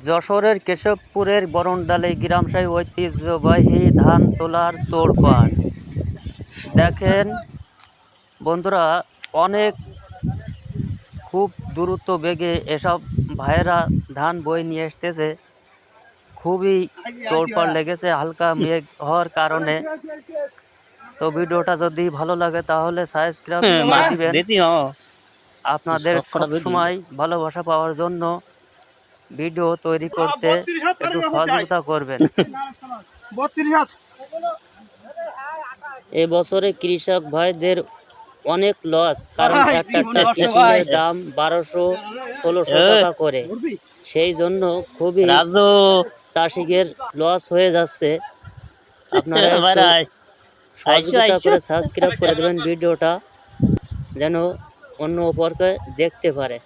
যশোরের কেশবপুরের বরণডালে গ্রামশাহী ঐতিহ্যবাহী ধান তোলার তোড়পাড়। দেখেন বন্ধুরা, অনেক খুব দ্রুত বেগে এসব ভাইয়েরা ধান বয়ে নিয়ে আসতেছে। খুবই তোড়পাড় লেগেছে হালকা মেঘ হওয়ার কারণে। তো ভিডিওটা যদি ভালো লাগে তাহলে সাবস্ক্রাইব করে দিবেন। আপনাদের সবসময় ভালোবাসা পাওয়ার জন্য ভিডিও তৈরি করতে একটু সহযোগিতা করবেন। এবছরে কৃষক ভাইদের অনেক লস, কারণ একটা মেশিনের দাম 1200-1600 টাকা করে। সেই জন্য খুবই চাষিদের লস হয়ে যাচ্ছে। আপনারা সহযোগিতা করে সাবস্ক্রাইব করে দেবেন ভিডিওটা, যেন অন্য অপরকে দেখতে পারে।